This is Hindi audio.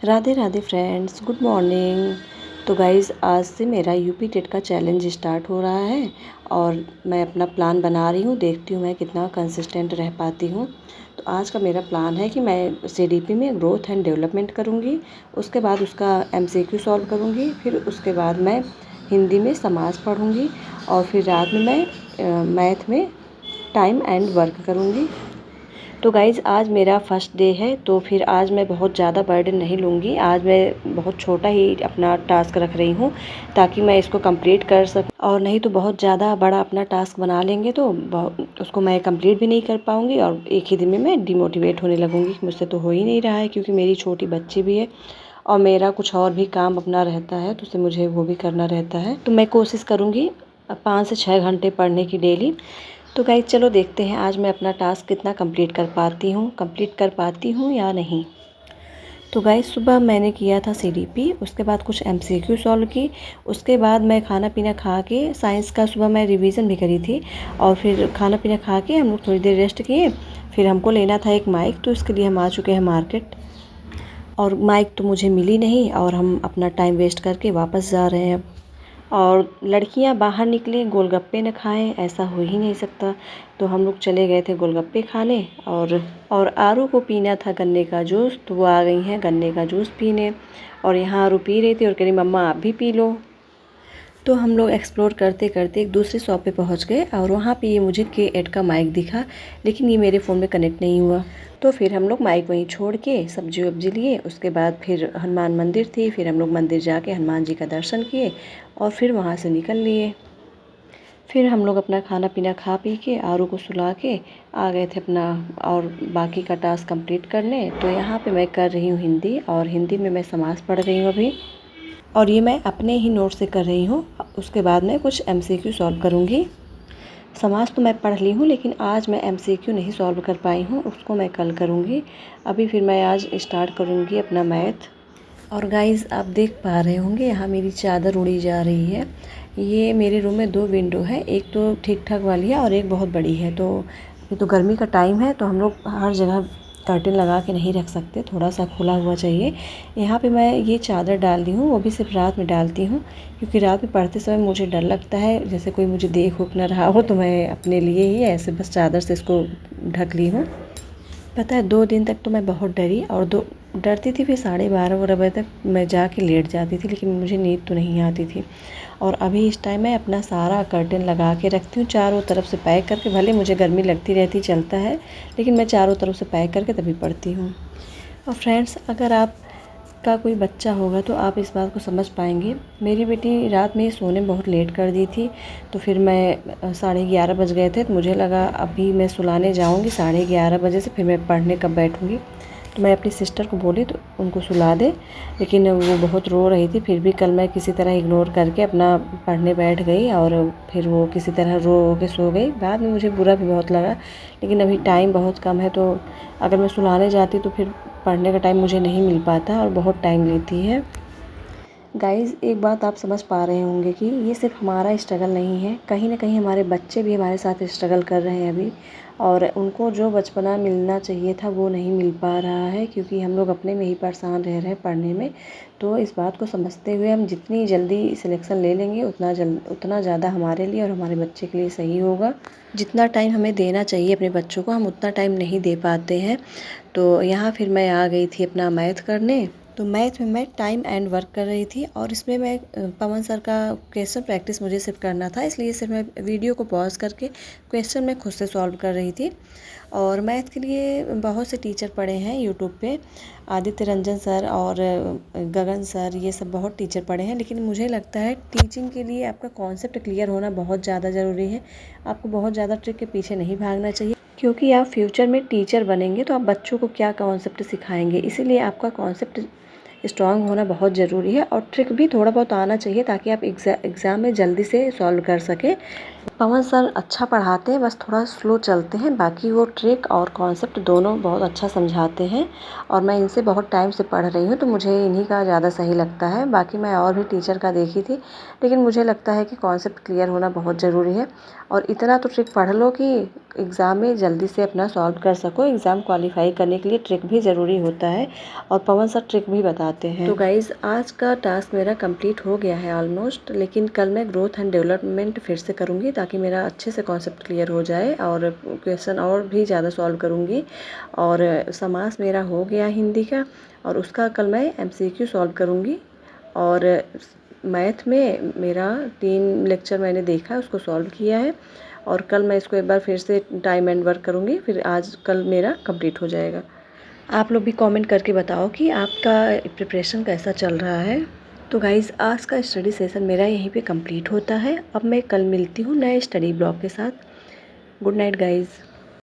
Radhe Radhe friends, good morning. तो गाइज़, आज से मेरा यूपी टेट का चैलेंज स्टार्ट हो रहा है और मैं अपना प्लान बना रही हूँ। देखती हूँ मैं कितना कंसिस्टेंट रह पाती हूँ। तो आज का मेरा प्लान है कि मैं सीडीपी में ग्रोथ एंड डेवलपमेंट करूँगी, उसके बाद उसका एमसीक्यू सॉल्व करूँगी, फिर उसके बाद मैं हिंदी में समास पढ़ूँगी और फिर रात में मैं मैथ में टाइम एंड वर्क करूँगी। तो गाइज़, आज मेरा फर्स्ट डे है, तो फिर आज मैं बहुत ज़्यादा बर्डन नहीं लूँगी। आज मैं बहुत छोटा ही अपना टास्क रख रही हूँ ताकि मैं इसको कंप्लीट कर सकूँ, और नहीं तो बहुत ज़्यादा बड़ा अपना टास्क बना लेंगे तो उसको मैं कंप्लीट भी नहीं कर पाऊँगी और एक ही दिन में मैं डिमोटिवेट होने लगूँगी। मुझसे तो हो ही नहीं रहा है क्योंकि मेरी छोटी बच्ची भी है और मेरा कुछ और भी काम अपना रहता है, तो उससे मुझे वो भी करना रहता है। तो मैं कोशिश करूँगी 5 से 6 घंटे पढ़ने की डेली। तो गाइस, चलो देखते हैं आज मैं अपना टास्क कितना कंप्लीट कर पाती हूँ या नहीं। तो गाइस, सुबह मैंने किया था सीडीपी, उसके बाद कुछ एमसीक्यू सॉल्व की, उसके बाद मैं खाना पीना खा के साइंस का सुबह मैं रिवीजन भी करी थी और फिर खाना पीना खा के हम लोग थोड़ी देर रेस्ट किए। फिर हमको लेना था एक माइक, तो इसके लिए हम आ चुके हैं मार्केट और माइक तो मुझे मिली नहीं और हम अपना टाइम वेस्ट करके वापस जा रहे हैं। और लड़कियां बाहर निकले गोलगप्पे न खाएं, ऐसा हो ही नहीं सकता। तो हम लोग चले गए थे गोलगप्पे खाने और आरू को पीना था गन्ने का जूस, तो वो आ गई हैं गन्ने का जूस पीने। और यहाँ आरू पी रही थी और कह रही मम्मा आप भी पी लो। तो हम लोग एक्सप्लोर करते करते एक दूसरे शॉप पे पहुंच गए और वहाँ पे ये मुझे K8 का माइक दिखा, लेकिन ये मेरे फ़ोन में कनेक्ट नहीं हुआ। तो फिर हम लोग माइक वहीं छोड़ के सब्जी वब्जी लिए। उसके बाद फिर हनुमान मंदिर थी, फिर हम लोग मंदिर जाके हनुमान जी का दर्शन किए और फिर वहाँ से निकल लिए। फिर हम लोग अपना खाना पीना खा पी के आरू को सुला के आ गए थे अपना और बाकी का टास्क कंप्लीट करने। तो यहाँ पे मैं कर रही हूँ हिंदी, और हिंदी में मैं समास पढ़ रही हूँ अभी, और ये मैं अपने ही नोट से कर रही हूँ। उसके बाद मैं कुछ एमसीक्यू सॉल्व करूँगी। समास तो मैं पढ़ ली हूँ, लेकिन आज मैं एमसीक्यू नहीं सॉल्व कर पाई हूँ, उसको मैं कल करूँगी। अभी फिर मैं आज स्टार्ट करूँगी अपना मैथ। और गाइज़, आप देख पा रहे होंगे यहाँ मेरी चादर उड़ी जा रही है। ये मेरे रूम में 2 विंडो है, एक तो ठीक ठाक वाली है और एक बहुत बड़ी है। तो ये तो गर्मी का टाइम है, तो हम लोग हर जगह कर्टेन लगा के नहीं रख सकते, थोड़ा सा खुला हुआ चाहिए। यहाँ पे मैं ये चादर डाल दी हूँ, वो भी सिर्फ रात में डालती हूँ क्योंकि रात में पढ़ते समय मुझे डर लगता है जैसे कोई मुझे देख उख ना रहा हो, तो मैं अपने लिए ही ऐसे बस चादर से इसको ढक ली हूँ। पता है 2 दिन तक तो मैं बहुत डरी और डरती थी, फिर 12:30 बजे तक मैं जाके लेट जाती थी, लेकिन मुझे नींद तो नहीं आती थी। और अभी इस टाइम मैं अपना सारा कर्टेन लगा के रखती हूँ, चारों तरफ से पैक करके। भले मुझे गर्मी लगती रहती, चलता है, लेकिन मैं चारों तरफ से पैक करके तभी पढ़ती हूँ। और फ्रेंड्स, अगर आप का कोई बच्चा होगा तो आप इस बात को समझ पाएंगे। मेरी बेटी रात में सोने बहुत लेट कर दी थी, तो फिर मैं 11:30 बज गए थे, तो मुझे लगा अभी मैं सुलाने जाऊंगी 11:30 बजे से, फिर मैं पढ़ने कब बैठूंगी। तो मैं अपनी सिस्टर को बोली तो उनको सुला दे, लेकिन वो बहुत रो रही थी। फिर भी कल मैं किसी तरह इग्नोर करके अपना पढ़ने बैठ गई और फिर वो किसी तरह रो के सो गई। बाद में मुझे बुरा भी बहुत लगा, लेकिन अभी टाइम बहुत कम है, तो अगर मैं सुलाने जाती तो फिर पढ़ने का टाइम मुझे नहीं मिल पाता और बहुत टाइम लेती है। गाइज़, एक बात आप समझ पा रहे होंगे कि ये सिर्फ हमारा स्ट्रगल नहीं है, कहीं ना कहीं हमारे बच्चे भी हमारे साथ स्ट्रगल कर रहे हैं अभी, और उनको जो बचपना मिलना चाहिए था वो नहीं मिल पा रहा है क्योंकि हम लोग अपने में ही परेशान रह रहे हैं पढ़ने में। तो इस बात को समझते हुए हम जितनी जल्दी सिलेक्शन ले लेंगे उतना ज़्यादा हमारे लिए और हमारे बच्चे के लिए सही होगा। जितना टाइम हमें देना चाहिए अपने बच्चों को, हम उतना टाइम नहीं दे पाते हैं। तो यहाँ फिर मैं आ गई थी अपना मैथ करने। तो मैथ में मैं टाइम एंड वर्क कर रही थी और इसमें मैं पवन सर का क्वेश्चन प्रैक्टिस मुझे सिर्फ करना था, इसलिए सिर्फ मैं वीडियो को पॉज करके क्वेश्चन मैं खुद से सॉल्व कर रही थी। और मैथ के लिए बहुत से टीचर पढ़े हैं यूट्यूब पे, आदित्य रंजन सर और गगन सर, ये सब बहुत टीचर पढ़े हैं। लेकिन मुझे लगता है टीचिंग के लिए आपका कॉन्सेप्ट क्लियर होना बहुत ज़्यादा ज़रूरी है। आपको बहुत ज़्यादा ट्रिक के पीछे नहीं भागना चाहिए, क्योंकि आप फ्यूचर में टीचर बनेंगे तो आप बच्चों को क्या कॉन्सेप्ट सिखाएंगे, इसीलिए आपका कॉन्सेप्ट स्ट्रांग होना बहुत ज़रूरी है और ट्रिक भी थोड़ा बहुत आना चाहिए ताकि आप एग्ज़ाम में जल्दी से सॉल्व कर सकें। पवन सर अच्छा पढ़ाते हैं, बस थोड़ा स्लो चलते हैं। बाकी वो ट्रिक और कॉन्सेप्ट दोनों बहुत अच्छा समझाते हैं और मैं इनसे बहुत टाइम से पढ़ रही हूँ, तो मुझे इन्हीं का ज़्यादा सही लगता है। बाकी मैं और भी टीचर का देखी थी, लेकिन मुझे लगता है कि कॉन्सेप्ट क्लियर होना बहुत ज़रूरी है और इतना तो ट्रिक पढ़ लो कि एग्ज़ाम में जल्दी से अपना सॉल्व कर सको। एग्ज़ाम क्वालिफाई करने के लिए ट्रिक भी ज़रूरी होता है और पवन सर ट्रिक भी बताते हैं। तो गाइज़, आज का टास्क मेरा कंप्लीट हो गया है ऑलमोस्ट, लेकिन कल मैं ग्रोथ एंड डेवलपमेंट फिर से करूँगी ताकि मेरा अच्छे से कॉन्सेप्ट क्लियर हो जाए और क्वेश्चन और भी ज़्यादा सॉल्व करूँगी। और समास मेरा हो गया हिंदी का, और उसका कल मैं MCQ सॉल्व करूँगी। और मैथ में मेरा 3 लेक्चर मैंने देखा, उसको सॉल्व किया है और कल मैं इसको एक बार फिर से टाइम एंड वर्क करूँगी, फिर आज कल मेरा कंप्लीट हो जाएगा। आप लोग भी कमेंट करके बताओ कि आपका प्रिपरेशन कैसा चल रहा है। तो गाइज़, आज का स्टडी सेशन मेरा यहीं पे कंप्लीट होता है। अब मैं कल मिलती हूँ नए स्टडी ब्लॉग के साथ। Good night guys.